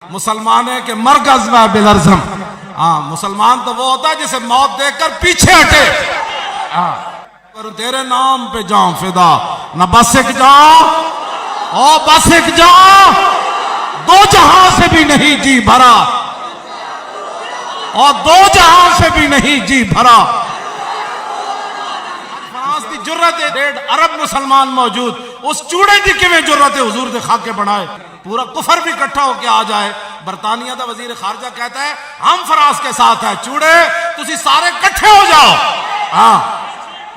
मुसलमान है कि मरकज व बिलरजम। हाँ, मुसलमान तो वो होता है जिसे मौत देखकर पीछे हटे। हाँ, पर तेरे नाम पे जाऊं फिदा, न बस एक जाऊं और बस एक जाऊं, दो जहां से भी नहीं जी भरा, और दो जहां से भी नहीं जी भरा। फ्रांस की जुर्रत है, 1.5 अरब मुसलमान मौजूद, उस चूड़े की किवें जुर्रत है हुजूर दे खाके बनाए। पूरा कुफर भी इकट्ठा होके आ जाए। बरतानिया का वजीर खारजा कहता है हम फ्रांस के साथ है, चूड़े तुसी सारे इकट्ठे हो जाओ। हाँ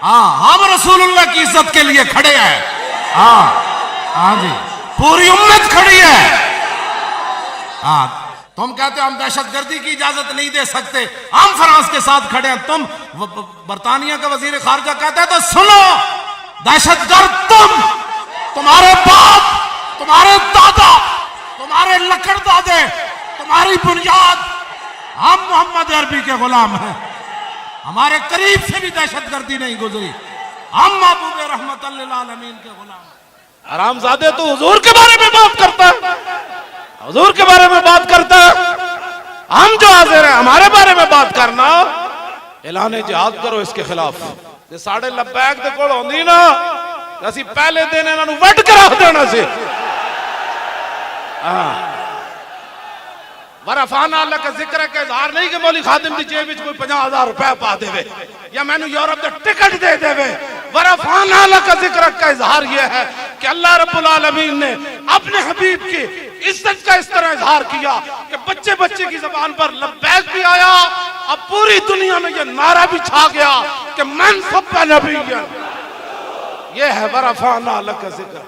हाँ, हम रसूलुल्लाह की इज्जत के लिए खड़े हैं। हाँ हाँ जी, पूरी उम्मत खड़ी है। हाँ, तुम कहते हो हम दहशतगर्दी की इजाजत नहीं दे सकते, हम फ्रांस के साथ खड़े हैं। तुम बरतानिया का वजीर खारजा कहता है तो सुनो, दहशतगर्द तुम्हारे बाप, तुम्हारे दादा, तुम्हारे लकड़दादे, तुम्हारी बुनियाद, हम मोहम्मद अरबी के गुलाम हैं। हमारे करीब से भी दहशतगर्दी नहीं गुजरी, हम महबूब रहमत लिल आलमीन के गुलाम। हरामजादे तो हुजूर के बारे में बात करता है, हुजूर के बारे में बात करता है। हम जो हाजिर है हमारे बारे में बात करना, ऐलान जिहाद करो इसके खिलाफ। जे साढ़े लब्बैक दे कोल होंदी ना, असी पहले दिन इन्हां नूं वट करा देना सी। वरफाना अल्लाह का जिक्र है, इजहार नहीं कि मौली खादिम की जेब में कोई 50,000 रुपए पा देवे या मैनू यूरोप का टिकट दे देवे। वरफाना अल्लाह का जिक्र का इजहार यह है कि अल्लाह रब्बुल आलमीन ने अपने हबीब की इज्जत का इस तरह इजहार किया कि बच्चे बच्चे की जबान पर लब्बैक भी आया, अब पूरी दुनिया में यह नारा भी छा गया कि मन सब्बा नबिय्यन। यह है वरफाना अल्लाह का जिक्र।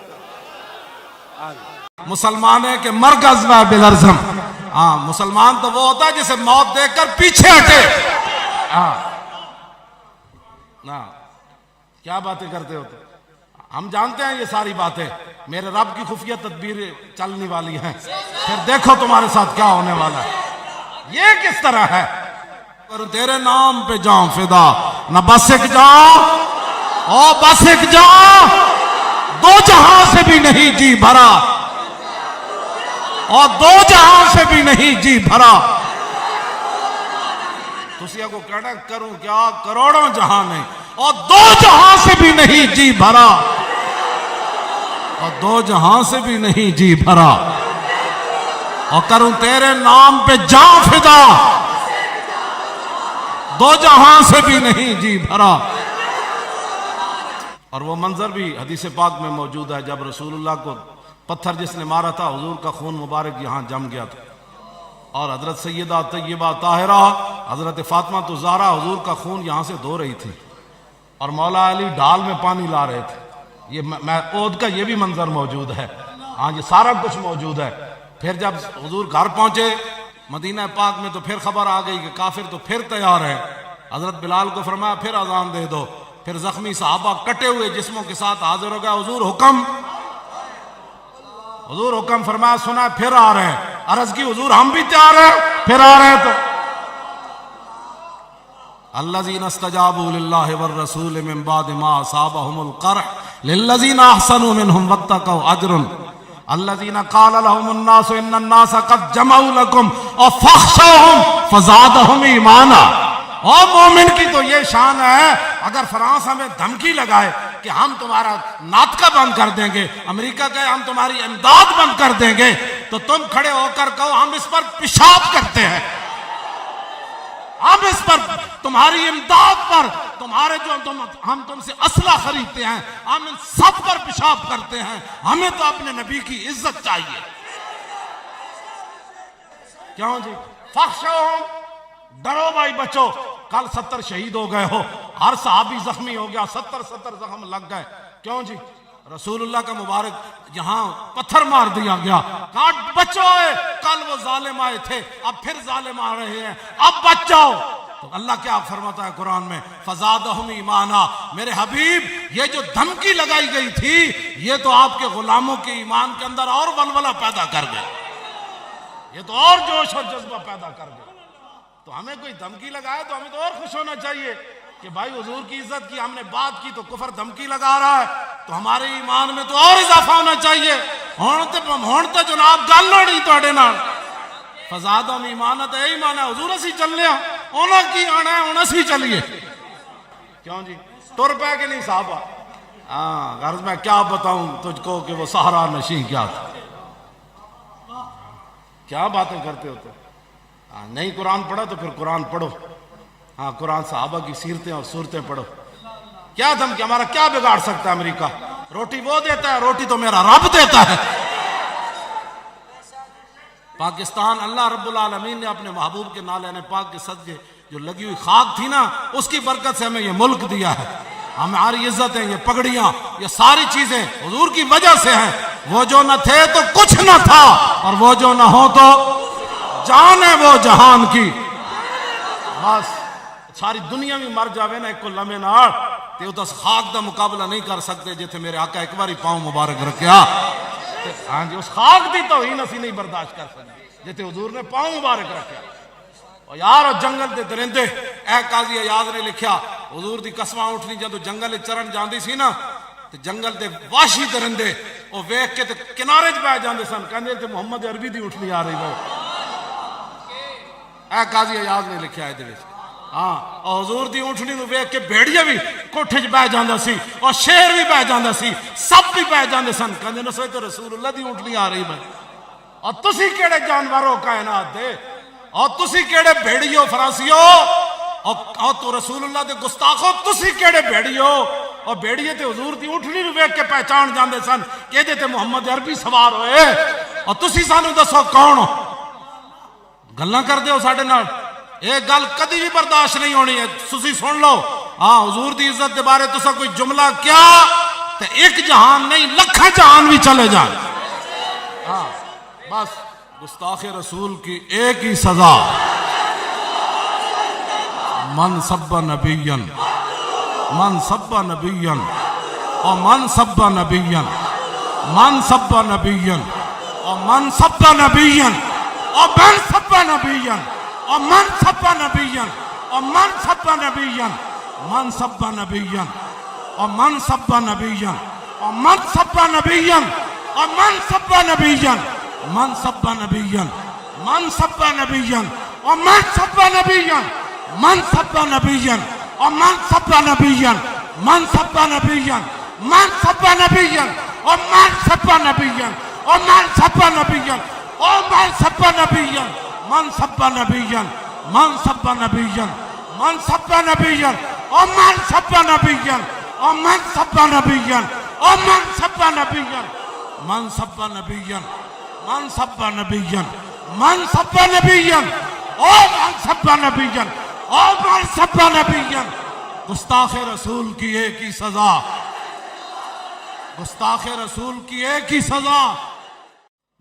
मुसलमान है कि मरकज व बिलरजम। हाँ, मुसलमान तो वो होता है जिसे मौत देखकर पीछे हटे। हाँ ना, क्या बातें करते हो तो? हम जानते हैं ये सारी बातें मेरे रब की खुफिया तदबीर चलने वाली हैं। फिर देखो तुम्हारे साथ क्या होने वाला है। ये किस तरह है, पर तेरे नाम पे जाऊं फिदा, न बस एक जाऊं और बस एक जाऊं, दो जहां से भी नहीं जी भरा, और दो जहां से भी नहीं जी भरा। तुसिया को कहना करूं क्या, करोड़ों जहां नहीं, और दो जहां से भी नहीं जी भरा, और दो जहां से भी नहीं जी भरा, और करूं तेरे नाम पे जाऊं फिदा, दो जहां से भी नहीं जी भरा। और वो मंजर भी हदीस पाक में मौजूद है, जब रसूलुल्लाह को पत्थर जिसने मारा था, हुजूर का खून मुबारक यहां जम गया था, और हजरत सैयदा तय्यबा ताहिरा हजरत फातिमा तो ज़हरा हुजूर का खून यहां से धो रही थी, और मौला अली ढाल में पानी ला रहे थे। ये मैं ओद का ये भी मंजर मौजूद है। हाँ, ये सारा कुछ मौजूद है। फिर जब हुजूर घर पहुंचे मदीना पाक में, तो फिर खबर आ गई कि काफिर तो फिर तैयार है। हजरत बिलाल को फरमाया फिर अजान दे दो। फिर जख्मी सहाबा कटे हुए जिस्मों के साथ हाजिर हो गया। हुजूर हुक्म फरमाया, सुना फिर आ रहे हैं। अर्ज की हुजूर हम भी तैयार हैं, फिर आ रहे हैं। तो अल्लज़ीना इस्तजाबू लिल्लाहि वर रसूल मिन बाद मा असाबहुमुल क़रह लिल्लज़ीना अहसनू मिनहुम वत्तक़ौ अज्रुन अल्लज़ीना क़ाला लहुमुन नासु इन्नन नासा क़द जमऊ लकुम और फ़ख़्शौहुम फ़ज़ादहुम ईमाना। और मोमिन की तो ये शान है, अगर फ्रांस हमें धमकी लगाए कि हम तुम्हारा नाटका बंद कर देंगे, अमेरिका कहे हम तुम्हारी इमदाद बंद कर देंगे, तो तुम खड़े होकर कहो हम इस पर पेशाब करते हैं, हम इस पर तुम्हारी इमदाद पर, तुम्हारे जो हम तुमसे असला खरीदते हैं, हम इन सब पर पेशाब करते हैं। हमें तो अपने नबी की इज्जत चाहिए। क्यों जी? फ़ख़्शौहुम, डरो भाई बचो। कल 70 शहीद हो गए हो, हर सहाबी जख्मी हो गया, 70 जख्म लग गए। क्यों जी? रसूलुल्लाह का मुबारक यहां पत्थर मार दिया गया। काट बचो, कल वो जालिम आए थे, अब फिर जालिम आ रहे हैं, अब बच जाओ। तो अल्लाह क्या फरमाता है कुरान में, फ़ज़ादहुम ईमाना। मेरे हबीब, ये जो धमकी लगाई गई थी, ये तो आपके गुलामों के ईमान के अंदर और वलवला पैदा कर गए, ये तो और जोश और जज्बा पैदा कर गए। तो हमें कोई धमकी लगाए तो हमें तो और खुश होना चाहिए कि भाई हुजूर की इज्जत की हमने बात की तो कुफर धमकी लगा रहा है, तो हमारे ईमान में तो और इजाफा होना चाहिए। होने तो जनाब गल होनी तुहाडे नाल। फसादम ईमानत है ईमान है हुजूर असी चल लिया उन्हें की आना है उन्हें असी चलिए क्यों जी तुर पै के नहीं साहब हाँ गर्ज मैं क्या बताऊं तुझको कि वो सहारा नशी क्या था क्या बातें करते हो तो हाँ नहीं कुरान पढ़ा तो फिर कुरान पढ़ो हाँ कुरान सहाबा की सीरतें और सूरतें पढ़ो क्या धमकी हमारा क्या बिगाड़ सकता है अमेरिका रोटी वो देता है रोटी तो मेरा रब देता है पाकिस्तान अल्लाह रब्बुल आलमीन ने अपने महबूब के नाले पाक के सदके जो लगी हुई खाक थी ना उसकी बरकत से हमें ये मुल्क दिया है हमारी इज्जतें ये पगड़ियां ये सारी चीजें हुजूर की वजह से हैं वो जो न थे तो कुछ न था और वो जो न हो तो जान है वो जहान की बस सारी दुनिया भी मर जावे ना एक को लम्हे नाल ते उस खाक का मुकाबला नहीं कर सकते जिथे मेरे आका एक बार पांव मुबारक रखा हाँ जी उस खाक की तौहीन असी नहीं बर्दाश्त कर सकते जिथे हुजूर ने पांव मुबारक रखा और यार जंगल के दरिंदे ए काजी अयाज ने लिखा हुजूर दी कसमां उठनी जदों जंगल चरण जाती सी ना ते जंगल के वाशी दरिंदे वो वेख के किनारे च बह जाते सन कहते थे मुहम्मद अरबी की उठनी आ रही वो ए काजी अयाज ने लिखा ये हाँ और हुजूर दी ऊँटनी वेख के भेड़िया भी कोठे च बह जाता सी और शेर भी बह जाता सी सब भी बह जाते सन कहते नसो तो रसूलुल्लाह दी ऊँटनी आ रही मैं और तुसी केड़े जानवर हो कायनात दे और तुसी केड़े भेड़ियो फरासियो और तो रसूलुल्लाह दे गुस्ताखो तुसी केड़े भेड़ियो और भेड़िए ते हुजूर दी ऊँटनी वेख के पहचान जाते सन कि इहदे ते मुहम्मद अरबी सवार होए और तुसी सानू दसो कौन हो गल्लां करदे हो साडे नाल एक गल कदी भी बर्दाश्त नहीं होनी है तुसी सुन लो हाँ हुजूर दी इज्जत के बारे तुसा कोई जुमला क्या तो एक जहान नहीं लखा जहान भी चले जाए हाँ बस गुस्ताखे रसूल की एक ही सजा मन सब्बा नबियन और मन सब्बा नबियन और मन सब्बा नबियन और मन सब्बा नबियन और मन सब्बा नबियन और मन सब्बा नबियन और मन सब्बा नबियन और मन सब्बा नबियन मन सब्बा नबियन और मन सब्बा नबियन और मन सब्बा नबियन और मन सब्बा नबियन मन सब्बा नबियन मन सब्बा नबियन और मन सब्बा नबियन मन सब्बा नबियन और मन सब्बा नबियन मन सब्बा नबियन मन सब्बा नबियन और मन सब्बा नबियन और मन सब्बा नबियन और मन सब्बा नबियन मन सब्बा नबियन मन सब्बा नबियन मन सब्बा नबियन और मन सब्बा नबियन और मन सब्बा नबियन और मन सब्बा नबियन मन सब्बा नबियन मन सब्बा नबियन मन सब्बा नबियन और मन सब्बा नबियन और मन सब्बा नबियन गुस्ताखे रसूल की एक ही सजा गुस्ताखे रसूल की एक ही सजा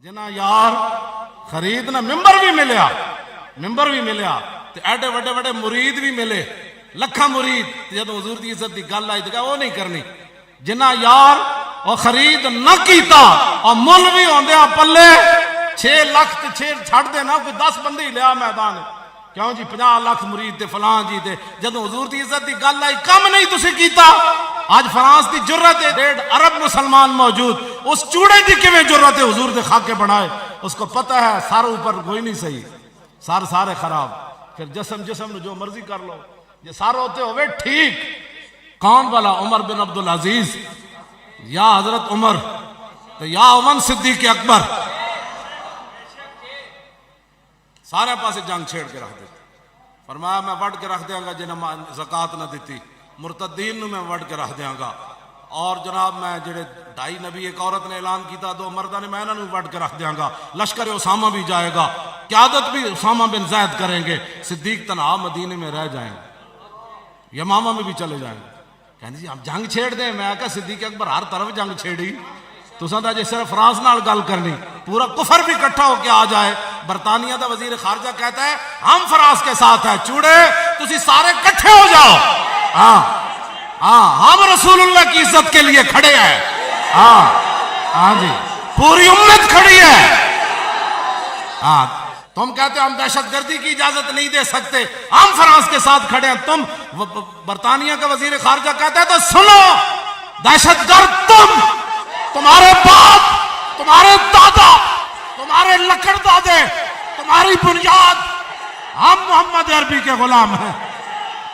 जिना यार खरीद ना मिंबर भी मिलया तो एडे वड्डे वड्डे मुरीद भी मिले लखा मुरीद जब हुजूर की इज्जत की गल आई तो वो नहीं करनी जिन्ना यार और खरीद न कीता और मुल भी होंदे पल्ले 6 लाख ते 6 छड़ देना कोई 10 बंदे ही लिया मैदान क्यों जी 50 लाख मुरीद ते फलां जी ते जदों हुजूर की इज्जत की गल आई कम नहीं तुसी कीता आज फ्रांस की जुर्रत है 1.5 अरब मुसलमान मौजूद उस चूड़े की किवें जुर्रत है हुजूर दे खाके बनाए उसको पता है सारे ऊपर कोई नहीं सही सारे खराब फिर जिसम जो मर्जी कर लो ये सारे होते होवे ठीक कौन वाला उमर बिन अब्दुल अजीज या हजरत उमर तो या उमर सिद्दीक अकबर सारे पासे जंग छेड़ के रख देते फरमाया मैं वट के रख देंगा जिन्हें ज़कात न दी मुर्तदीन मैं वट के रख देंगा और जनाब मैं जेडे 2.5 नबी एक औरत ने ऐलान किया 2 मर्दा ने मैं इन्होंने वट के रख देंगा लश्कर उसामा भी जाएगा क़यादत भी उसामा बिन ज़ैद करेंगे सिद्दीक तनहा मदीने में रह जाएंगे यमामा में भी चले जाएंगे कहते जी हम जंग छेड़ दें मैं क्या सिद्दीक अकबर हर तरफ जंग छेड़ी तुसा तो अजे सिर्फ फ्रांस नाल गल करनी पूरा कुफर भी इकट्ठा होकर आ जाए बरतानिया का वजीर खारजा कहता है हम फ्रांस के साथ है चूड़े तुसी सारे इकट्ठे हो जाओ हाँ हम रसूलुल्लाह की इज्जत के लिए खड़े हैं हाँ जी पूरी उम्मत खड़ी है तुम कहते हो हम दहशतगर्दी की इजाजत नहीं दे सकते हम फ्रांस के साथ खड़े हैं तुम बरतानिया का वजीर खारजा कहता है तो सुनो दहशतगर्द तुम्हारे बाप तुम्हारे दादा तुम्हारे लकड़दादे तुम्हारे हमारी बुनियाद, हम मोहम्मद अरबी के गुलाम हैं।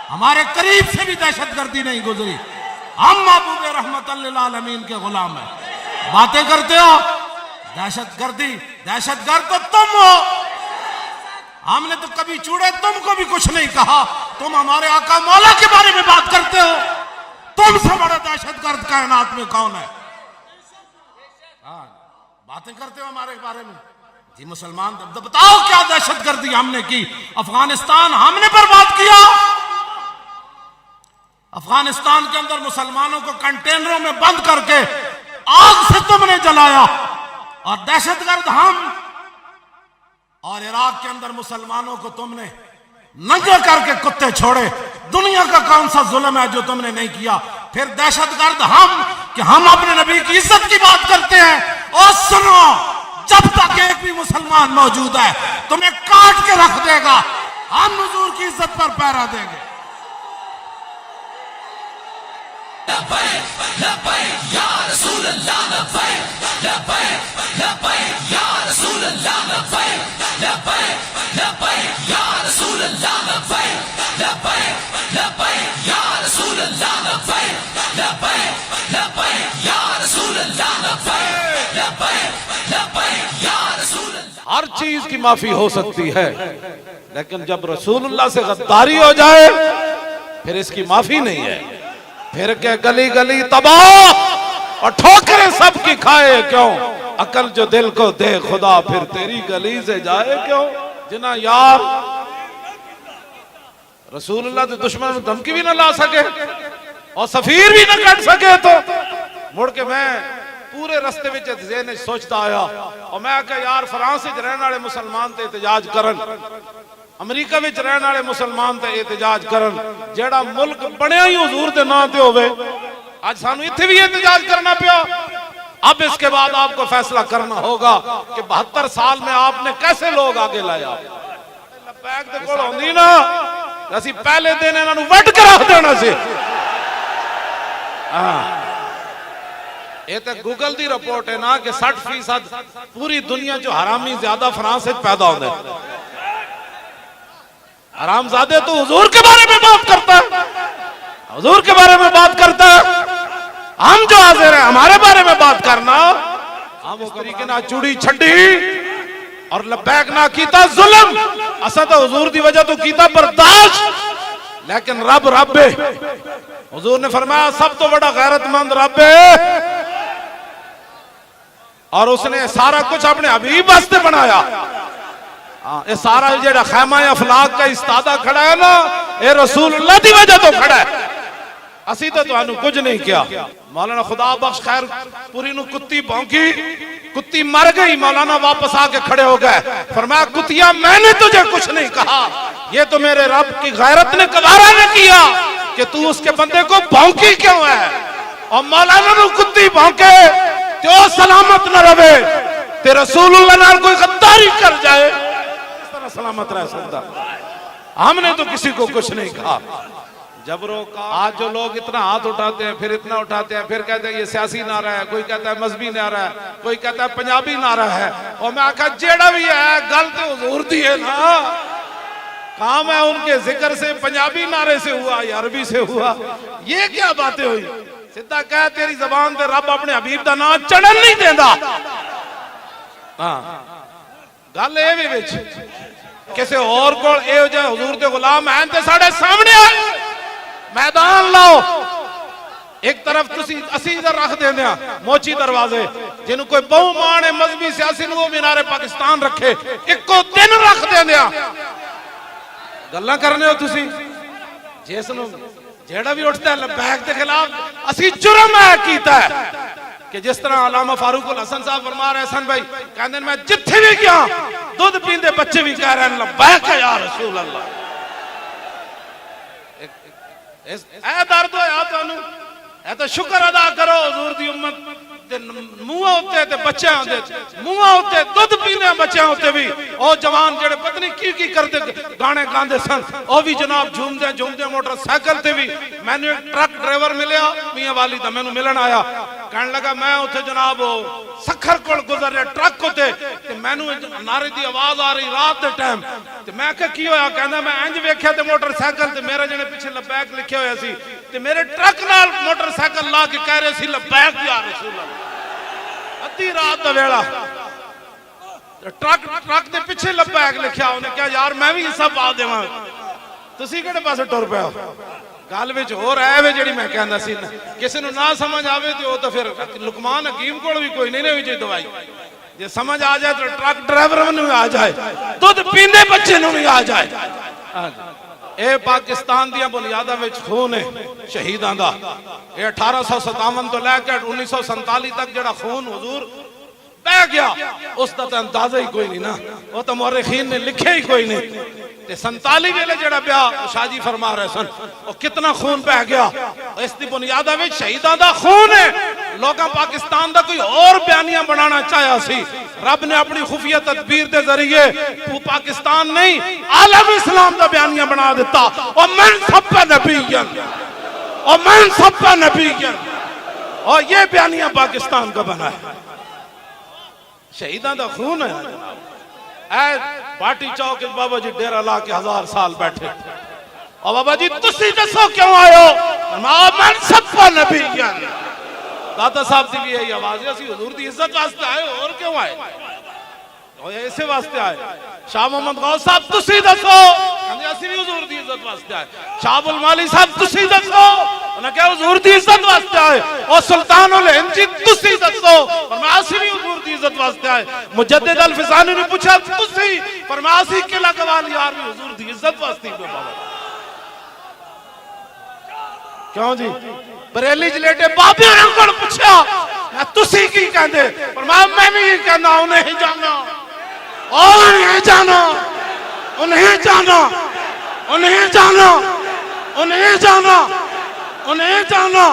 हमारे करीब से भी दहशतगर्दी नहीं गुजरी, हम महबूब रहमत लिल आलमीन के गुलाम हैं। बातें करते हो दहशतगर्दी, दहशतगर्द तो तुम हो। हमने तो कभी चूड़े तुमको भी कुछ नहीं कहा, तुम हमारे आका मौला के बारे में बात करते हो। तुमसे बड़ा दहशतगर्द कायनात में कौन है? बातें करते हो हमारे बारे में जी। मुसलमान तो बताओ क्या दहशतगर्दी हमने की? अफगानिस्तान हमने बर्बाद किया। अफगानिस्तान के अंदर मुसलमानों को कंटेनरों में बंद करके आग से तुमने जलाया, और दहशतगर्द हम। और इराक के अंदर मुसलमानों को तुमने नंगे करके कुत्ते छोड़े। दुनिया का कौन सा जुल्म है जो तुमने नहीं किया? फिर दहशतगर्द हम कि हम अपने नबी की इज्जत की बात करते हैं। और सुनो, जब तक एक भी मुसलमान मौजूद है तुम्हें काट के रख देगा। हम हुजूर की इज्जत पर पहरा देंगे। हर चीज की माफी हो सकती है, लेकिन जब रसूलुल्लाह से गद्दारी हो जाए फिर इसकी माफी नहीं है। फिर के गली गली तबाह और ठोकरें सबकी खाए क्यों? अकल जो दिल को दे खुदा फिर तेरी गली से जाए क्यों? जिना यार रसूलुल्लाह के दुश्मन में धमकी भी ना ला सके और सफीर भी ना कट सके, तो मुड़ के मैं पूरे रस्ते में ज़हन सोचता आया और मैं कहा यार फ्रांस में रहने वाले मुसलमान ते एहतजाज करन, अमरीका में रहने वाले मुसलमान ते एहतजाज करन, जेड़ा मुल्क बनया ही हुजूर दे नाम ते होवे, आज सानू इत्थे भी एहतजाज करना पिया। अब इसके बाद आपको फैसला करना होगा कि 72 साल में आपने कैसे लोग आगे लाया। लबैक दे कोल होंदी ना, असी पहले दिन इन्हां नू वट के रख देना सी। ये तो गूगल की रिपोर्ट है ना कि 60% पूरी दुनिया जो हरामी ज्यादा फ्रांस से पैदा होते हैं। हरामजादे तो हुजूर के बारे में बात करता है, हुजूर के बारे में बात करता है। हम जो हाजिर है हमारे बारे में बात करना, हम उस तरीके ना चूड़ी छड़ी और लबैक ना कीता जुल्म। असा तो हुजूर की वजह तो कीता बर्दाश्त, लेकिन रब रब है। हुजूर ने फरमाया सब तो बड़ा गैरतमंद रब है, और उसने सारा कुछ अपने हबीब वास्ते बनाया। ये सारा जेड़ा खैमा अफलाक का इस्तादा खड़ा है ना, ये रसूलुल्लाह की वजह तो खड़ा है। असी तो तुहानू कुछ नहीं किया। मौलाना खुदा बख्श खैर पूरी नु कुत्ती भौंकी, कुत्ती मर गई, मौलाना वापस आके खड़े हो गए। फरमाया कुतिया मैंने तुझे कुछ नहीं कहा, ये तो मेरे रब की गैरत ने गवारा ने किया कि तू उसके बंदे को भौंकी क्यों है। और मौलाना नु कुत्ती भौंके तो सलामत न रहे, ते रसूलुल्लाह नाल कोई गद्दारी कर जाए इस तरह सलामत रह सकता। हमने तो किसी को कुछ नहीं कहा। जबरों का आज जो लोग इतना हाथ उठाते हैं, फिर इतना उठाते हैं, फिर कहते हैं ये सियासी नारा है, कोई कहता है मजहबी नारा है, कोई कहता है पंजाबी नारा है। और मैं आखा जेड़ा भी है गल तो हुजूर दी है ना, काम है उनके जिक्र से, पंजाबी नारे से हुआ या अरबी से हुआ, ये क्या बातें हुई? सीधा कह तेरी जबान पे रब अपने हबीब का नाम चढ़न नहीं देता। गल ये भी विच किसी और को हुजूर के गुलाम हैं ते साढ़े सामने आए, मैदान लाओ। एक तरफ असी इधर रख देंगे मोची दरवाजे, जिन्हों कोई बहु मान है मजहबी सियासी वो मीनारे पाकिस्तान रखे, इको दिन रख देंगे। गल्लां करने हो तुसी, जिसनों जेड़ा भी उठता है लबैक के खिलाफ असी जुर्म है कीता है कि जिस तरह अल्लामा फारूक उल हसन साहब फरमा रहे सन भाई, कहते मैं जिथे भी गया दूध पींदे बच्चे भी कह रहे हैं लबैक है या रसूल अल्लाह। ए दर्द होया तुहानू, ए तो शुक्र अदा करो हुजूर दी उम्मत मूंहां उत्ते ते बच्चें होंदे मूंहां उत्ते दुध पीने बच्चें उत्ते भी ओ जवान जेड़े पता नहीं की करते गाने गांदे सन ओ भी जनाब झूमदे झूमदे मोटरसाइकिल ते भी। मैंने एक ट्रक ड्राइवर मिलया मियां वाली दा मैनू मिलन आया कहने लगा मैं उत्थे जनाब सखर कोल गुजर रहा ट्रक उत्ते ते मैनू नारे दी आवाज आ रही रात दे टाइम ते मैं कहा की होया कहंदा मैं इंज वेख्या ते मोटरसाइकिल ते मेरे जने पीछे लबैक लिखे होया सी ते मेरे ट्रक नाल मोटरसाइकिल ला के कह रहे सी लबैक या रसूल अल्लाह। अद्धी रात दा वेला ट्रक दे पीछे लबैक लिखया उन्हें कहा यार मैं भी हिस्सा पा देवां तुसी किहड़े पासे टुर पिया गल विच हो रहा है जेड़ी मैं कहंदा सी किसी नूं ना समझ आवे ते ओ तो फिर लुकमान हकीम कोल भी कोई नहीं ना दवाई जे समझ आ जाए तो ट्रक ड्राइवर नूं आ जाए दुध पींदे बच्चे नूं भी आ जाए। ए पाकिस्तान दियां बुनियादां विच खून है शहीदां दा। ए 1857 तो लैके 1947 तक जेड़ा खून हुजूर बह गया उसका तो अंदाजा ही कोई नहीं ना वो तो मुअर्रिखीन ने लिखे ही कोई नहीं। 47 वेले जेड़ा ब्याह शाहजी फरमा रहे सन और कितना खून बह गया इसकी बुनियादा में शहीदां दा खून है। लोग पाकिस्तान दा कोई और बयानिया बनाना चाहया सी रब ने अपनी खुफिया तदबीर के जरिए पाकिस्तान नहीं आलम इस्लाम दा बयानिया बना दिता और मन सब्बा नबीयन और मन सब्बा नबीयन और ये बयानिया पाकिस्तान का बना है। शहीदां दा खून है। ऐ पार्टी चौक बाबा जी डेरा ला के 1000 साल बैठे और बाबा जी तुसी दसो क्यों आयो मन सब्बा नबीयन। दादा साहब की भी यही आवाज है हुजूर की इज्जत वास्ते आए और क्यों आए और ऐसे वास्ते आए। शाह मोहम्मद गौस साहब तुसी दसो कहंदे असि भी हुजूर की इज्जत वास्ते आए। शाह अब्दुल माली साहब तुसी दसो उन्हें क्या हुजूर की इज्जत वास्ते आए और सुल्तान उल हिंद जी तुसी दसो फरमाया असि भी हुजूर की इज्जत वास्ते आए। मुजद्दिद अल फिसानी ने पूछा तुसी फरमाया असि किला कवाल यार भी हुजूर की इज्जत वास्ते बाबा क्यों जी बरेली जलेटे बाबे को पूछा मैं तुसी की कहंदे फरमाया मैं भी ये कहना उन्हें जाना उन्हें जाना उन्हें जाना उन्हें जाना उन्हें जाना उन्हें जाना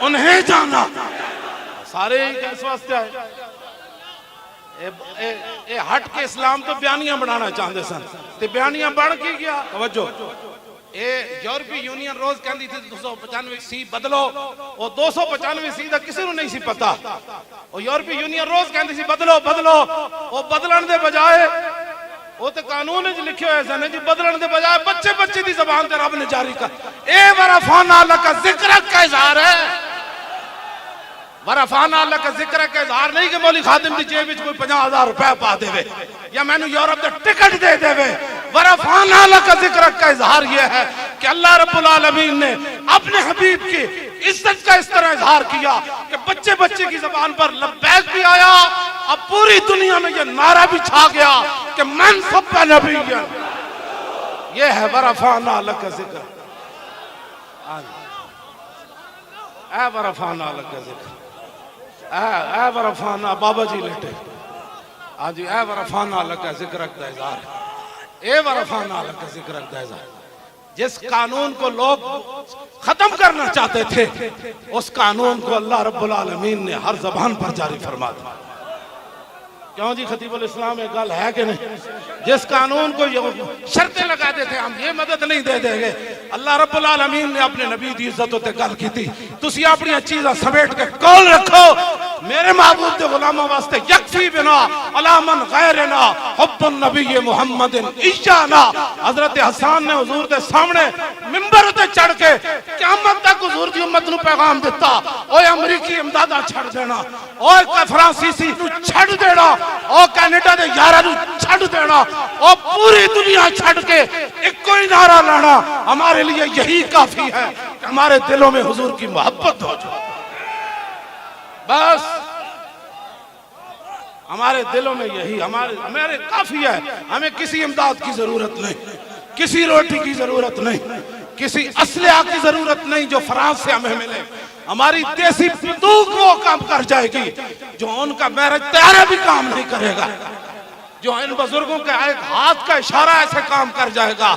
उन्हें जाना सारे किस वास्ते आए। ए हट के इस्लाम तो बयानियां बनाना चाहते सन ते बयानियां बन के गया। तवज्जो ए यूरोपीय यूनियन रोज कहती थी 295 सी बदलो और 295 सी का किसी को नहीं सी पता और यूरोपीय यूनियन रोज कहती सी बदलो बदलो और बदलन के बजाय वो तो कानून लिखे हुए सन जी बदलन के बजाय बच्चे बच्चे की जबान से रब ने जारी कर ए वरफाना अल्लाह का जिक्र का इजहार है। वरफाना अल्लाह का जिक्र का इजहार नहीं कि मौली खादिम की जेब में कोई 50,000 रुपया पा देवे या मैनू यूरोप का टिकट दे देवे। वरफाना अल्लाह का जिक्र का इजहार यह है कि अल्लाह रब्बुल आलमीन ने अपने हबीब की इज्जत का इस तरह इजहार किया कि बच्चे बच्चे की जबान पर लब्बैक भी आया अब पूरी दुनिया में यह नारा भी छा गया कि मन सब्बा नबीयन। यह है वरफाना अल्लाह का जिक्र। ऐ वरफाना अल्लाह का जिक्र ऐ वरफाना बाबा जी लेटे आज ऐ वरफाना अल्लाह का जिक्र रखता इजहार ए वरफाना अल्लाह का जिक्र रखता इजहार। जिस कानून को लोग खत्म करना चाहते थे उस कानून को अल्लाह रब्बुल आलमीन ने हर जबान पर जारी फरमा दिया। क्यों जी खतीबुल इस्लाम एक गल है कि नहीं जिस कानून को शर्तें लगाते थे हम ये मदद नहीं दे देंगे अल्लाह रब्बुल आलमीन ने अपने नबी की इज्जत उत्ते गल की थी तुसी अपनी चीज़ां समेट के कौल रखो मेरे महबूब के गुलामों वास्ते यकफी बिना अलामन गैरना हुब्बुन नबी मुहम्मदिन इशाना। हजरत हसन ने हुजूर के सामने मिंबर ते चढ़ के क़यामत तक हुजूर की उम्मत नूं पैगाम दिता ओए अमरीकी इमदादा छड़ देना ओए फ्रांसीसी नूं छड़ देना ओ कनाडा दे यारां नूं छड़ देना ओ पूरी दुनिया छड़ के एक कोई नारा लाना हमारे लिए यही काफी है कि हमारे दिलों में हुजूर की मोहब्बत हो जाए। बस हमारे दिलों में यही हमारे काफी है। हमें किसी इमदाद की जरूरत नहीं किसी रोटी की जरूरत नहीं किसी असलहा की जरूरत नहीं जो फ्रांस से हमें मिले। हमारी देसी बंदूक वो काम कर जाएगी जो उनका मैरिज तैयारा भी काम नहीं करेगा जो इन बुजुर्गों का एक हाथ का इशारा ऐसे काम कर जाएगा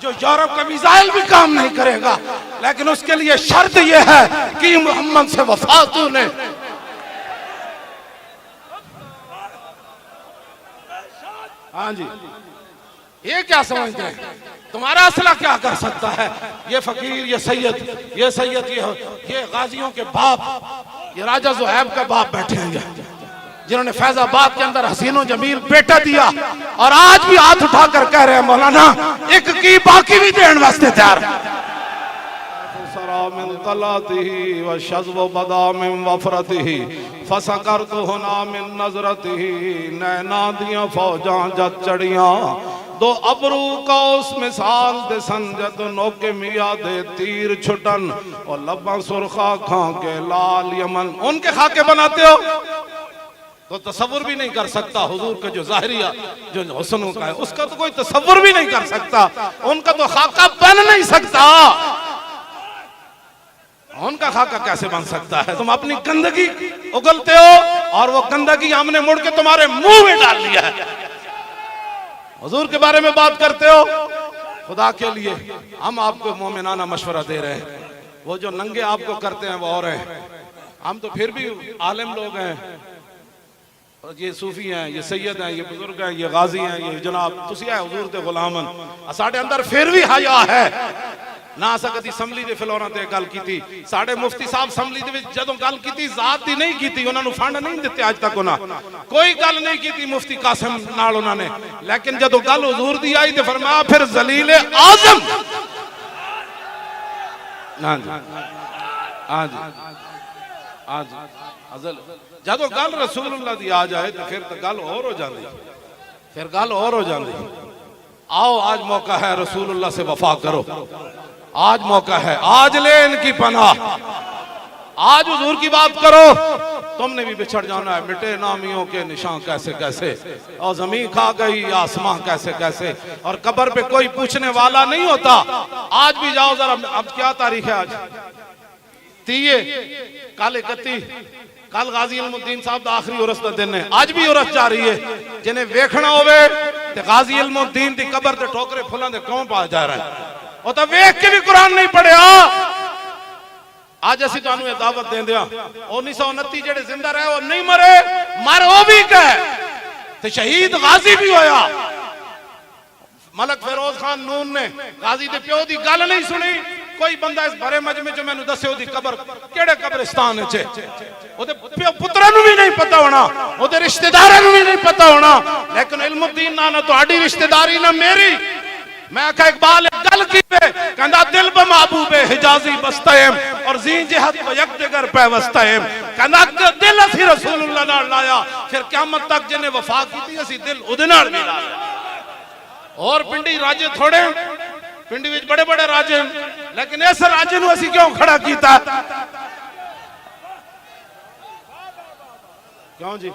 जो यूरोप का मिसाइल भी काम नहीं करेगा। लेकिन उसके लिए शर्त यह है कि मोहम्मद से वफा तूने हाँ जी, ये क्या समझते हैं? तुम्हारा असला क्या कर सकता है? ये फकीर, ये सैयद, ये गाजियों के बाप, ये राजा ज़ुहैब का बाप बैठे हैं जिन्होंने फैजाबाद के अंदर हसीनो जमील बेटा दिया और आज भी हाथ उठाकर कह रहे हैं मौलाना एक की बाकी भी देने वास्ते तैयार। नैना दियां फौजां जद चढ़ियां दो अबरू का उस मिसाल दे संजत नौके मिया दे तीर छुटन और लब्बा सुरखा खां के लाल यमन। उनके खाके बनाते हो तो तसव्वुर भी नहीं कर सकता हुजूर का जो ज़ाहिरिया जो हुस्न का है उसका तो कोई तसव्वुर भी नहीं कर सकता। उनका तो खाका बन नहीं सकता। उनका खाका कैसे बन सकता है? तुम अपनी गंदगी उगलते हो और वो गंदगी हमने मुड़ के तुम्हारे मुंह में डाल दिया है। हुजूर के बारे में बात करते हो, खुदा के लिए हम आपको मोमिनाना मशवरा दे रहे हैं। वो जो नंगे आपको करते हैं वो और हैं, हम तो फिर भी आलिम लोग हैं। ये सूफी हैं, ये सैयद हैं, ये बुजुर्ग हैं, ये गाजी हैं, ये जनाब तुसी है हुजूर दे गुलामन। साडे अंदर फिर भी हया है ना। असा कदी असैंबली दे फ्लोरां ते गल कीती, साडे मुफ्ती साहब असैंबली दे विच जदों गल कीती जात दी नहीं कीती, उन्हां नूं फंड नहीं दित्ते अज तक उन्हां कोई गल नहीं कीती मुफ्ती कासिम नाल उन्हां ने। लेकिन जदों गल हुजूर दी आई ते फरमाया फिर जलील आजम। हां जी, हां जी, हां जी, अजल जदों गल रसूलुल्लाह दी आ जाए तो फिर तो गल और हो जाती, फिर गल और हो जाती। आओ आज मौका है, रसूलुल्लाह से वफा करो। आज मौका है, आज ले इनकी पनाह, आज हुजूर की बात करो। तुमने भी बिछड़ जाना है, मिटे नामियों के निशान कैसे कैसे, और जमीन खा गई आसमां कैसे कैसे, और कब्र पे कोई पूछने वाला नहीं होता। आज भी जाओ जरा, अब क्या तारीख है? आज 30, कल 31, कल गाजी इल्मुद्दीन साहब का आखिरी उरस का दिन है। आज भी उरस जा रही है। जिन्हें वेखना होवे ते गाजी इल्मुद्दीन दी कब्र ते ठोकरे फुलां दे क्यों पा जा रहा है? वो तो वेख के भी कुरान नहीं पढ़िया। आज असी तुहानू ये दावत देंदे आ, 1929 जेड़े जिंदा रहे वो नहीं मरे, मर वो भी कह ते शहीद गाजी भी होया। मलक फिरोज खान नून ने गाजी दे प्यो दी गल नहीं सुनी। कोई बंदा इस भरे मजमे च मैनू दसे ओदी कब्र केड़े कब्रिस्तान च, ओदे पुत्रां नू भी नहीं पता होना, ओदे रिश्तेदारां नू भी नहीं पता होना। लेकिन इल्मुद्दीन ना तुहाडी रिश्तेदारी ना मेरी। मैं आखा इकबाल एक गल की वे कहंदा दिल ब महबूबे हिजाजी बस्ताएम और जी जिहत व यक दिगर पैवस्ताएम। कहंदा दिल असी रसूलुल्लाह नाल लाया, फिर क़यामत तक जिन्हें वफा कीती असी दिल उहदे नाल भी लाया। और पिंडी राजे थोड़े, पिंडी विच बड़े बड़े राजे, लेकिन इस राजे नूं असी क्यों खड़ा कीता? क्यों जी?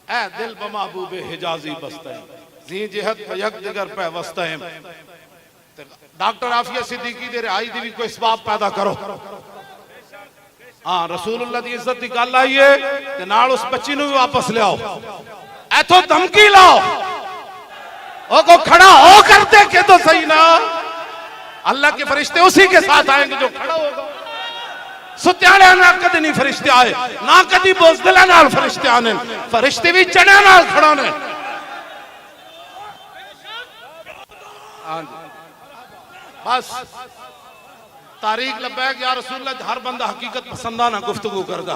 ऐ दिल ब महबूबे हिजाजी बस्ताएम जी जिहत व यक दिगर पैवस्ताएम। डॉक्टर आफिया सिद्दीकी दे रिहाई दी भी कोई सबब पैदा करो। हाँ, रसूलुल्लाह दी इज्जत दी गल आई है ते नाल उस बच्ची नूं भी वापस ले आओ। इथों धमकी लाओ, ओ को खड़ा हो कर देखे तो सही ना। अल्लाह के फरिश्ते उसी के साथ आएंगे जो खड़ा होगा। सुत्याले ना कदी नहीं फरिश्ते आए, ना कदी बोझदिला नाल फरिश्ते आने। फरिश्ते भी चढ़े नाल खड़ा ने। बस तारीख लब्बैक या रसूलुल्लाह। हर बंदा हकीकत पसंदाना गुफ्तगू करदा।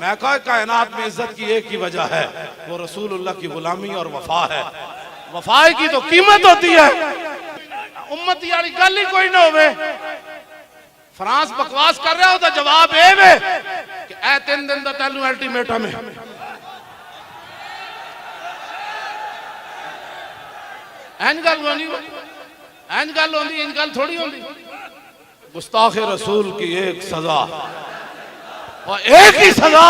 मैं कहा कायनात में इज्जत की एक ही वजह है, वो रसूलुल्लाह की गुलामी और वफा है। वफा की तो कीमत होती है। उम्मती वाली गल ही कोई ना होवे। फ्रांस बकवास कर रहा होता, जवाब ए वे कि ए 3 दिन दा तैनू अल्टीमेटम है। इंज गल होनी, इंज गल होंदी, इंज गल थोड़ी होंदी। गुस्ताखे रसूल की एक सजा और एक ही सजा